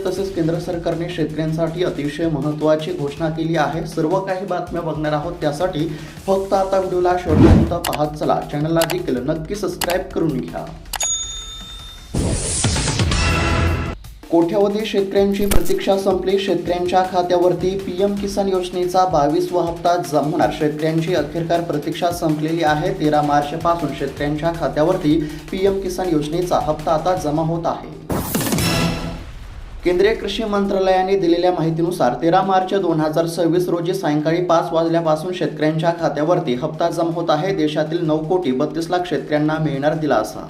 तसेच केंद्र सरकारने शेतकऱ्यांसाठी अतिशय महत्त्वाची घोषणा केली आहे। सर्व काही बातम्या बघणार आहोत, त्यासाठी फक्त आता व्हिडिओला शेवटपर्यंत पाहत चला। चॅनलला देखील नक्की सबस्क्राइब करून घ्या। कोट्यावधी शेतकऱ्यांची प्रतीक्षा संपली। शेतकऱ्यांच्या खात्यावरती पीएम किसान योजनेचा 22वा हप्ता जमा होणार। शेतकऱ्यांची अखेरकार प्रतीक्षा संपलेली आहे। 13 मार्चपासून शेतकऱ्यांच्या खात्यावरती पीएम किसान योजनेचा हप्ता आता जमा होत आहे। केंद्रीय कृषी मंत्रालयाने दिलेल्या माहितीनुसार 13 मार्च 2026 रोजी सायंकाळी 5 वाजल्यापासून शेतकऱ्यांच्या खात्यावरती हप्ता जमा होत आहे। देशातील 9,32,00,000 शेतकऱ्यांना मिळणार दिलासा।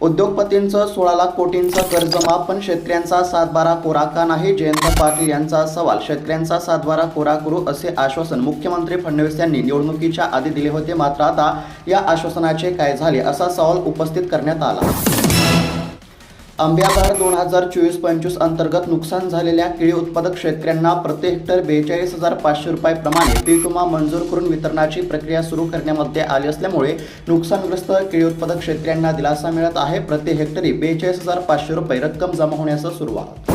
उद्योगपतींचं 16 लाख कोटींचं कर्ज माफ, पण शेतकऱ्यांचा 7/12 कोरा का नाही? जयंत पाटील यांचा सवाल। शेतकऱ्यांचा 7/12 कोरा करू असे आश्वासन मुख्यमंत्री फडणवीस यांनी निवडणुकीच्या आधी दिले होते, मात्र आता या आश्वासनाचे काय झाले असा सवाल उपस्थित करण्यात आला। आंब्याबहार 2024-25 अंतर्गत नुकसान झालेल्या केळी उत्पादक शेतकऱ्यांना प्रति हेक्टर 42,500 रुपये प्रमाणे पीक विमा मंजूर करून वितरणाची प्रक्रिया सुरू करण्यामध्ये आली असल्यामुळे नुकसानग्रस्त केळी उत्पादक शेतकऱ्यांना दिलासा मिळत आहे। प्रति हेक्टरी 42,500 रुपये रक्कम जमा होण्यास सुरुवात।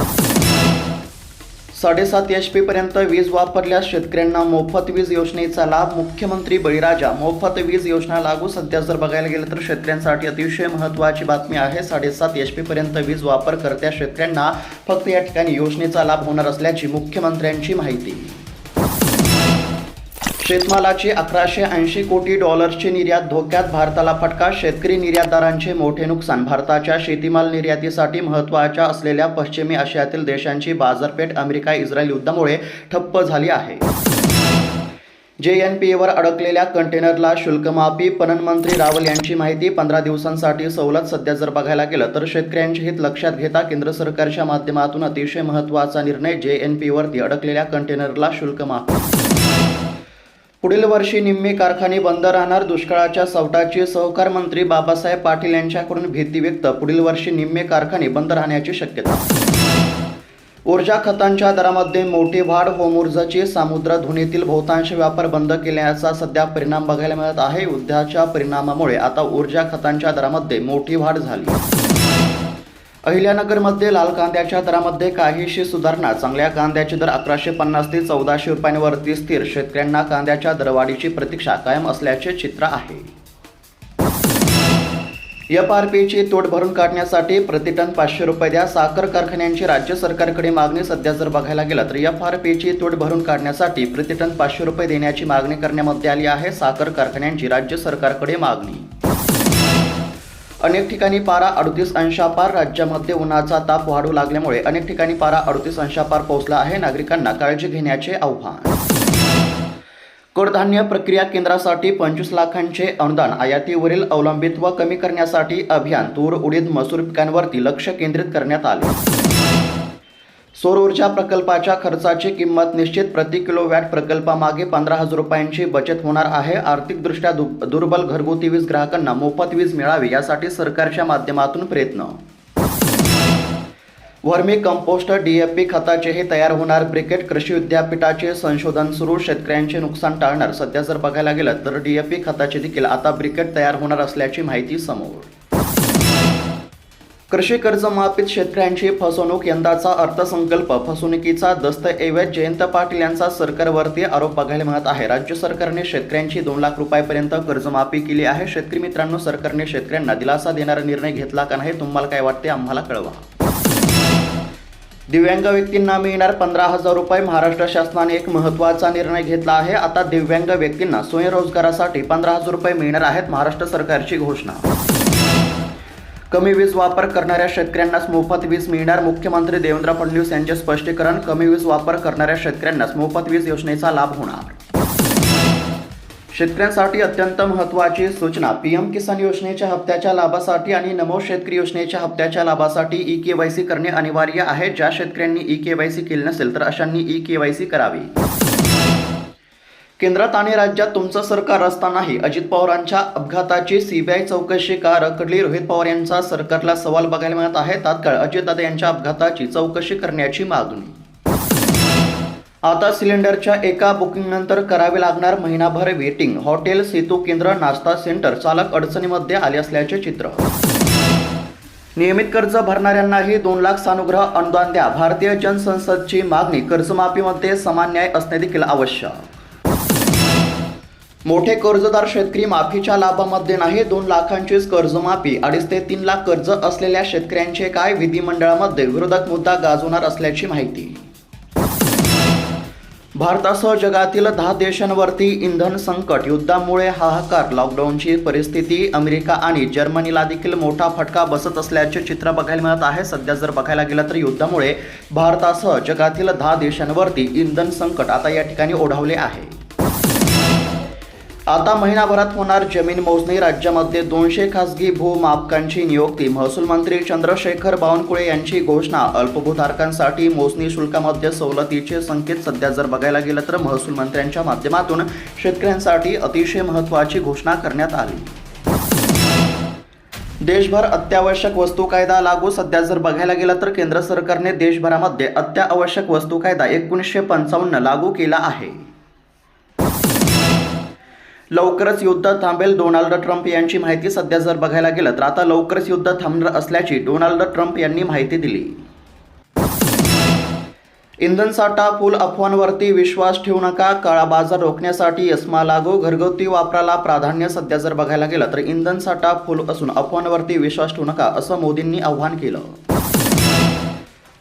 7.5 HP पर्यंत वीज वापरल्यास शेतकऱ्यांना मोफत वीज योजनेचा लाभ। मुख्यमंत्री बळीराजा मोफत वीज योजना लागू। सध्या जर बघायला गेलं तर शेतकऱ्यांसाठी अतिशय महत्त्वाची बातमी आहे। 7.5 HP पर्यंत वीज वापरकर्त्या शेतकऱ्यांना फक्त या ठिकाणी योजनेचा लाभ होणार असल्याची मुख्यमंत्र्यांची माहिती। शेतमालाची 1180 कोटी डॉलर्सची निर्यात धोक्यात, भारताला फटका। शेतकरी निर्यातदारांचे मोठे नुकसान। भारताच्या शेतीमाल निर्यातीसाठी महत्त्वाच्या असलेल्या पश्चिमी आशियातील देशांची बाजारपेठ अमेरिका इस्रायल युद्धामुळे ठप्प झाली आहे। JNPA अडकलेल्या कंटेनरला शुल्कमाफी, पणन मंत्री रावल यांची माहिती। 15 दिवसांसाठी सवलत। सध्या जर बघायला गेलं तर शेतकऱ्यांचे हित लक्षात घेता केंद्र सरकारच्या माध्यमातून अतिशय महत्त्वाचा निर्णय। JNPA अडकलेल्या कंटेनरला शुल्कमाफी। पुढील वर्षी निम्मे कारखाने बंद राहणार। दुष्काळाच्या सावटाची सहकार मंत्री बाबासाहेब पाटील यांच्याकडून भीती व्यक्त। पुढील वर्षी निम्मे कारखाने बंद राहण्याची शक्यता। ऊर्जा खतांच्या दरामध्ये मोठी वाढ। होर्मुझची सामुद्रधुनीतील बहुतांश व्यापार बंद केल्याचा सध्या परिणाम बघायला मिळत आहे। युद्धाच्या परिणामामुळे आता ऊर्जा खतांच्या दरामध्ये मोठी वाढ झाली। अहिल्यानगरमध्ये लाल कांद्याच्या दरामध्ये काहीशी सुधारणा। चांगल्या कांद्याचे दर 1150 ते 1400 रुपयांवरती स्थिर। शेतकऱ्यांना कांद्याच्या दरवाढीची प्रतीक्षा कायम असल्याचे चित्र आहे। FRPची तूट भरून काढण्यासाठी प्रतिटन 500 रुपये द्या। साखर कारखान्यांची राज्य सरकारकडे मागणी। सध्या जर बघायला गेलं तर FRPची तूट भरून काढण्यासाठी प्रतिटन 500 रुपये देण्याची मागणी करण्यामध्ये आली आहे। साखर कारखान्यांची राज्य सरकारकडे मागणी। अनेक ठिकाणी पारा 38 अंशापार। राज्यामध्ये उन्हाचा ताप वाढू लागल्यामुळे अनेक ठिकाणी पारा 38 अंशापार पोहोचला आहे। नागरिकांना काळजी घेण्याचे आवाहन। कडधान्य प्रक्रिया केंद्रासाठी 25 लाखांचे अनुदान। आयातीवरील अवलंबित्व कमी करण्यासाठी अभियान। तूर, उडीद, मसूर पिकांवरती लक्ष केंद्रित करण्यात आले। सौर ऊर्जा प्रकल्पाच्या खर्चाची किंमत निश्चित। प्रति किलोवॅट प्रकल्पामागे 15,000 रुपयांची बचत होणार आहे। आर्थिकदृष्ट्या दुर्बल घरगुती वीज ग्राहकांना मोफत वीज मिळावी यासाठी सरकारच्या माध्यमातून प्रयत्न। वर्मी कंपोस्ट DAP खताचेही तयार होणार ब्रिकेट। कृषी विद्यापीठाचे संशोधन सुरू। शेतकऱ्यांचे नुकसान टाळणार। सध्या जर बघायला गेलं तर DAP खताचे देखील आता ब्रिकेट तयार होणार असल्याची माहिती समोर। कृषी कर्जमाफीत शेतकऱ्यांची फसवणूक। यंदाचा अर्थसंकल्प फसवणुकीचा दस्तऐवज। जयंत पाटील यांचा सरकारवरती आरोप बघायला मिळत आहे। राज्य सरकारने शेतकऱ्यांची 2 लाख रुपयांपर्यंत कर्जमाफी केली आहे। शेतकरी मित्रांनो, सरकारने शेतकऱ्यांना दिलासा देणारा निर्णय घेतला का नाही? तुम्हाला काय वाटते? आम्हाला कळवा। दिव्यांग व्यक्तींना मिळणार 15,000 रुपये। महाराष्ट्र शासनाने एक महत्त्वाचा निर्णय घेतला आहे। आता दिव्यांग व्यक्तींना स्वयंरोजगारासाठी 15,000 रुपये मिळणार आहेत। महाराष्ट्र सरकारची घोषणा। कमी वीज वापर करणाऱ्या शेतकऱ्यांनाच मोफत वीज मिळणार। मुख्यमंत्री देवेंद्र फडणवीस यांचे स्पष्टीकरण। कमी वीज वापर करणाऱ्या शेतकऱ्यांनाच मोफत वीज योजनेचा लाभ होणार। शेतकऱ्यांसाठी अत्यंत महत्त्वाची सूचना। पीएम किसान योजनेच्या हप्त्याच्या लाभासाठी आणि नमो शेतकरी योजनेच्या हप्त्याच्या लाभासाठी eKYC करणे अनिवार्य आहे। ज्या शेतकऱ्यांनी eKYC केले नसेल तर अशांनी eKYC करावी। केंद्रात आणि राज्यात तुमचं सरकार असतानाही अजित पवारांच्या अपघाताची CBI चौकशी का रखडली? रोहित पवार यांचा सरकारला सवाल बघायला मिळत आहे। तात्काळ अजितदादा यांच्या अपघाताची चौकशी करण्याची मागणी। आता सिलेंडरच्या एका बुकिंगनंतर करावे लागणार महिनाभर वेटिंग। हॉटेल, सेतू केंद्र, नाश्ता सेंटर चालक अडचणीमध्ये आले असल्याचे चित्र। नियमित कर्ज भरणाऱ्यांनाही 2 लाख सानुग्रह अनुदान द्या. भारतीय जनसंसदची मागणी. कर्जमाफीमध्ये समान न्याय असणे देखील आवश्यक. मोठे कर्जदार शेतकरी माफीच्या लाभामध्ये नाही. 2 लाखांचीच कर्जमाफी. 2.5 ते 3 लाख कर्ज असलेल्या शेतकऱ्यांचे काय? विधिमंडळामध्ये विरोधक मुद्दा गाजवणार असल्याची माहिती. भारतासह जगातील 10 देशांवरती इंधन संकट. युद्धामुळे हाहाकार. लॉकडाऊनची परिस्थिती. अमेरिका आणि जर्मनीला देखील मोठा फटका बसत असल्याचे चित्र बघायला मिळत आहे. सध्या जर बघायला गेलं तर युद्धामुळे भारतासह जगातील 10 देशांवरती इंधन संकट आता या ठिकाणी ओढावले आहे. आता महिनाभरात होणार जमीन मोजणी. राज्यामध्ये 200 खासगी भूमापकांची नियुक्ती. महसूल मंत्री चंद्रशेखर बावनकुळे यांची घोषणा. अल्पभूधारकांसाठी मोजणी शुल्कामध्ये सवलतीचे संकेत. सध्या जर बघायला गेलं तर महसूल मंत्र्यांच्या माध्यमातून शेतकऱ्यांसाठी अतिशय महत्त्वाची घोषणा करण्यात आली. देशभर अत्यावश्यक वस्तू कायदा लागू. सध्या जर बघायला गेलं तर केंद्र सरकारने देशभरामध्ये अत्यावश्यक वस्तू कायदा 1955 लागू केला आहे. लवकरच युद्ध थांबेल. डोनाल्ड ट्रम्प यांची माहिती. सध्या जर बघायला गेलं तर आता लवकरच युद्ध थांबणार असल्याची डोनाल्ड ट्रम्प यांनी माहिती दिली. इंधन साठा फुल. अफवांवरती विश्वास ठेवू नका. काळा बाजार रोखण्यासाठी एस्मा लागू. घरगुती वापराला प्राधान्य. सध्या जर बघायला गेलं तर इंधन साठा फुल असून अफवांवरती विश्वास ठेवू नका असं मोदींनी आवाहन केलं.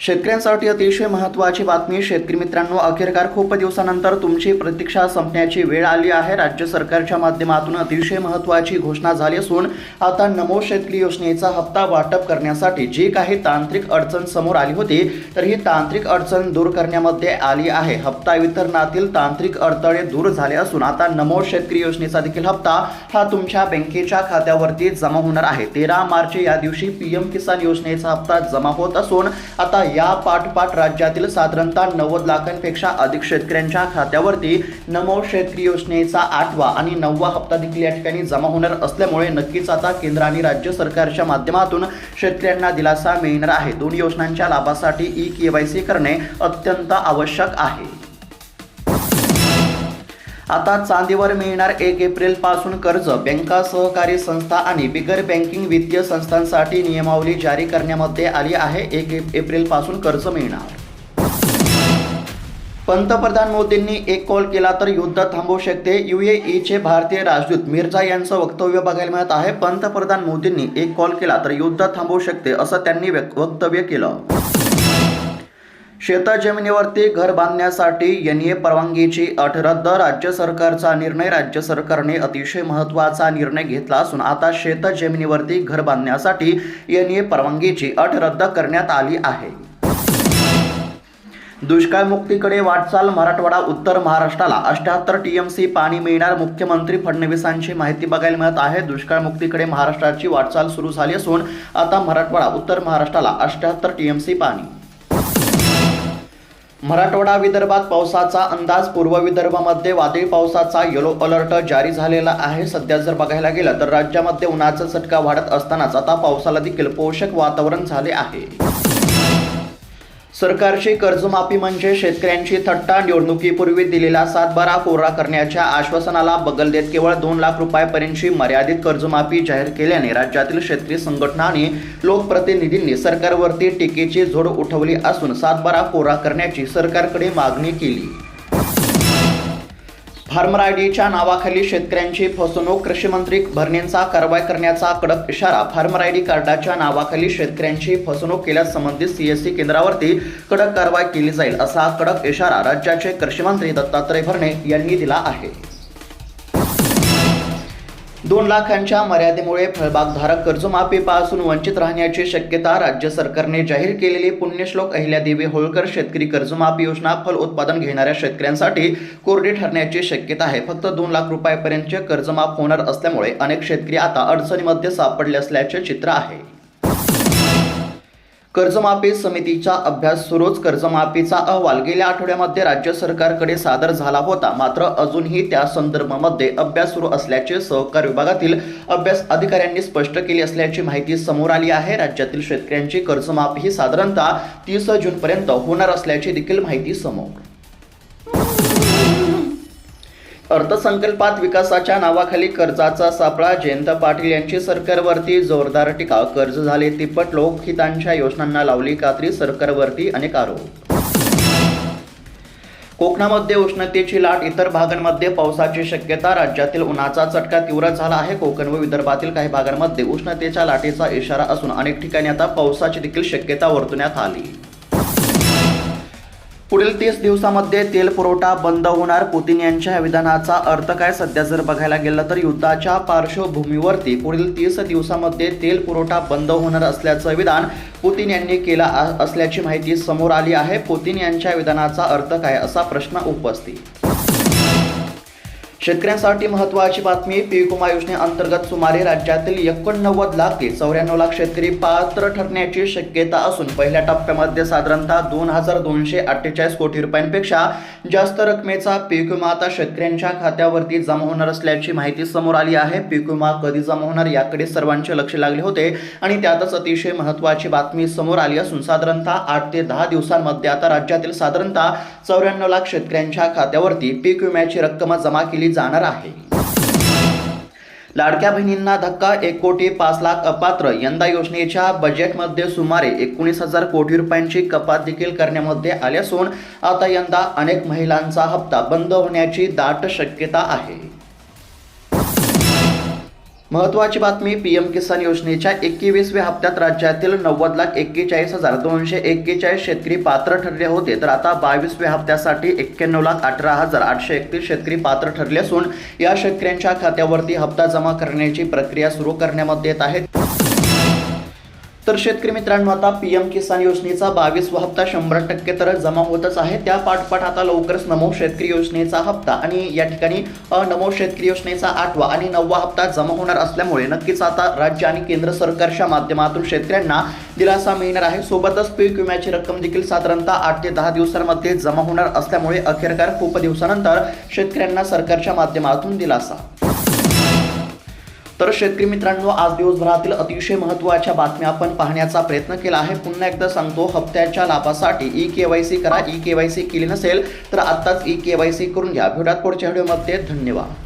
शेतकऱ्यांसाठी अतिशय महत्त्वाची बातमी. शेतकरी मित्रांनो, अखेरकार खूप दिवसानंतर तुमची प्रतीक्षा संपण्याची वेळ आली आहे. राज्य सरकारच्या माध्यमातून अतिशय महत्त्वाची घोषणा झाली असून आता नमो शेतकरी योजनेचा हप्ता वाटप करण्यासाठी जी काही तांत्रिक अडचण समोर आली होती तर ही तांत्रिक अडचण दूर करण्यामध्ये आली आहे. हप्ता वितरणातील तांत्रिक अडथळे दूर झाले असून आता नमो शेतकरी योजनेचा देखील हप्ता हा तुमच्या बँकेच्या खात्यावरती जमा होणार आहे. 13 मार्च या दिवशी PM किसान योजनेचा हप्ता जमा होत असून आता या पाठोपाठ राज्यातील साधारणतः 90 लाखांपेक्षा अधिक शेतकऱ्यांच्या खात्यावरती नमो शेतकरी योजनेचा 8वा आणि 9वा हप्ता देखील या ठिकाणी जमा होणार असल्यामुळे नक्कीच आता केंद्र आणि राज्य सरकारच्या माध्यमातून शेतकऱ्यांना दिलासा मिळणार आहे. दोन्ही योजनांच्या लाभासाठी KYC करणे अत्यंत आवश्यक आहे. आता चांदीवर मिळणार 1 एप्रिल पासून कर्ज. बँका, सहकारी संस्था आणि बिगर बँकिंग वित्तीय संस्थांसाठी नियमावली जारी करण्यामध्ये आली आहे. 1 एप्रिल पासून कर्ज मिळणार. पंतप्रधान मोदींनी एक कॉल केला तर युद्ध थांबवू शकते. UAEचे भारतीय राजदूत मिर्झा यांचं वक्तव्य बघायला मिळत आहे. पंतप्रधान मोदींनी एक कॉल केला तर युद्ध थांबवू शकते असं त्यांनी वक्तव्य केलं. शेत जमिनीवरती घर बांधण्यासाठी NA परवानगीची अट रद्द. राज्य सरकारचा निर्णय. राज्य सरकारने अतिशय महत्त्वाचा निर्णय घेतला असून आता शेत जमिनीवरती घर बांधण्यासाठी NA परवानगीची अट रद्द करण्यात आली आहे. दुष्काळमुक्तीकडे वाटचाल. मराठवाडा, उत्तर महाराष्ट्राला 78 TMC पाणी मिळणार. मुख्यमंत्री फडणवीसांची माहिती बघायला मिळत आहे. दुष्काळमुक्तीकडे महाराष्ट्राची वाटचाल सुरू झाली असून आता मराठवाडा, उत्तर महाराष्ट्राला 78 TMC पाणी. मराठवाडा, विदर्भात पावसाचा अंदाज. पूर्व विदर्भामध्ये वादळी पावसाचा येलो अलर्ट जारी झालेला आहे. सध्या जर बघायला गेलं तर राज्यामध्ये उन्हाचा चटका वाढत असतानाच आता पावसाला देखील पोषक वातावरण झाले आहे. सरकारची कर्जमाफी म्हणजे शेतकऱ्यांची थट्टा. निवडणुकीपूर्वी दिलेला 7/12 कोरा करण्याच्या आश्वासनाला बगल देत केवळ 2 लाख रुपयापर्यंतची मर्यादित कर्जमाफी जाहीर केल्याने राज्यातील शेतकरी संघटना आणि लोकप्रतिनिधींनी सरकारवरती टीकेची झोड उठवली असून 7/12 कोरा करण्याची सरकारकडे मागणी केली. फार्मर आयडीच्या नावाखाली शेतकऱ्यांची फसवणूक. कृषी मंत्री भरणेंचा कारवाई करण्याचा कडक इशारा. फार्मर आयडी कार्डाच्या नावाखाली शेतकऱ्यांची फसवणूक केल्यास संबंधित CSC केंद्रावरती कडक कारवाई केली जाईल असा कडक इशारा राज्याचे कृषी मंत्री दत्तात्रय भरणे यांनी दिला आहे. 2 लाखांच्या मर्यादेमुळे फळबागधारक कर्जमाफीपासून वंचित राहण्याची शक्यता. राज्य सरकारने जाहीर केलेली पुण्यश्लोक अहिल्यादेवी होळकर शेतकरी कर्जमाफी योजना फल उत्पादन घेणाऱ्या शेतकऱ्यांसाठी कोरडी ठरण्याची शक्यता आहे. फक्त 2 लाख रुपयापर्यंतचे कर्जमाफ होणार असल्यामुळे अनेक शेतकरी आता अडचणीमध्ये सापडले असल्याचे चित्र आहे. कर्जमाफी समितीचा अभ्यास सुरूच. कर्जमाफीचा अहवाल गेल्या आठवड्यामध्ये राज्य सरकारकडे सादर झाला होता. मात्र अजूनही त्या संदर्भामध्ये अभ्यास सुरू असल्याचे सहकार विभागातील अभ्यास अधिकाऱ्यांनी स्पष्ट केले असल्याची माहिती समोर आली आहे. राज्यातील शेतकऱ्यांची कर्जमाफी ही साधारणतः 30 जूनपर्यंत होणार असल्याची देखील माहिती समोर. अर्थसंकल्पात विकासाच्या नावाखाली कर्जाचा सापळा. जयंत पाटील यांची सरकारवरती जोरदार टीका. कर्ज झाले तिप्पट, लोकहितांच्या योजनांना लावली कात्री, सरकारवरती अनेक आरोप. कोकणामध्ये उष्णतेची लाट, इतर भागांमध्ये पावसाची शक्यता. राज्यातील उन्हाचा चटका तीव्र झाला आहे. कोकण व विदर्भातील काही भागांमध्ये उष्णतेच्या लाटेचा इशारा असून अनेक ठिकाणी आता पावसाची देखील शक्यता वर्तवण्यात आली. पुढील 30 दिवसांमध्ये तेल पुरवठा बंद होणार. पुतीन यांच्या या विधानाचा अर्थ काय? सध्या जर बघायला गेलं तर युद्धाच्या पार्श्वभूमीवरती पुढील 30 दिवसांमध्ये तेल पुरवठा बंद होणार असल्याचं विधान पुतीन यांनी केलं असल्याची माहिती समोर आली आहे. पुतीन यांच्या विधानाचा अर्थ काय, असा प्रश्न उपस्थित. शेतकऱ्यांसाठी महत्त्वाची बातमी. पीक विमा योजनेअंतर्गत सुमारे राज्यातील 89 लाख ते 94 लाख शेतकरी पात्र ठरण्याची शक्यता असून पहिल्या टप्प्यामध्ये साधारणतः 2248 कोटी रुपयांपेक्षा जास्त रकमेचा पीक विमा आता शेतकऱ्यांच्या खात्यावरती जमा होणार असल्याची माहिती समोर आली आहे. पीक विमा कधी जमा होणार याकडे सर्वांचे लक्ष लागले होते आणि त्यातच अतिशय महत्त्वाची बातमी समोर आली असून साधारणतः 8 ते 10 दिवसांमध्ये आता राज्यातील साधारणतः 94 लाख शेतकऱ्यांच्या खात्यावरती पीक विम्याची रक्कम जमा केली जाणार आहे. लाडक्या बहिणींना धक्का. 1,05,00,000 अपात्र. यंदा योजनेच्या बजेटमध्ये सुमारे 19,000 कोटी रुपयांची कपात देखील करण्यामध्ये आली असून आता यंदा अनेक महिलांचा हप्ता बंद होण्याची दाट शक्यता आहे. महत्त्वाची बातमी. पीएम किसान योजनेच्या 21व्या हप्त्यात राज्यातील 90,41,241 शेतकरी पात्र ठरले होते, तर आता 22व्या हप्त्यासाठी 91,18,831 शेतकरी पात्र ठरले असून या शेतकऱ्यांच्या खात्यावरती हप्ता जमा करण्याची प्रक्रिया सुरू करण्यामध्ये येत आहे. तर शेतकरी मित्रांनो, आता पीएम किसान योजनेचा 22वा हप्ता 100% तर जमा होतच आहे. त्या पाठोपाठ आता लवकरच नमो शेतकरी योजनेचा हप्ता आणि या ठिकाणी नमो शेतकरी योजनेचा 8वा आणि 9वा हप्ता जमा होणार असल्यामुळे नक्कीच आता राज्य आणि केंद्र सरकारच्या माध्यमातून शेतकऱ्यांना दिलासा मिळणार आहे. सोबतच पीक विम्याची रक्कम देखील साधारणतः 8 ते 10 दिवसांमध्ये जमा होणार असल्यामुळे अखेरकार खूप दिवसानंतर शेतकऱ्यांना सरकारच्या माध्यमातून दिलासा. तर शेतकरी मित्रांनो, आज दिवसभरातील अतिशय महत्त्वाच्या बातम्या आपण पाहण्याचा प्रयत्न केला आहे. पुन्हा एकदा सांगतो, हप्त्याच्या लाभासाठी ई-केवायसी करा. ई-केवायसी केली नसेल तर आत्ताच ई-केवायसी करून घ्या. भेटूयात पुढच्या व्हिडिओमध्ये. धन्यवाद.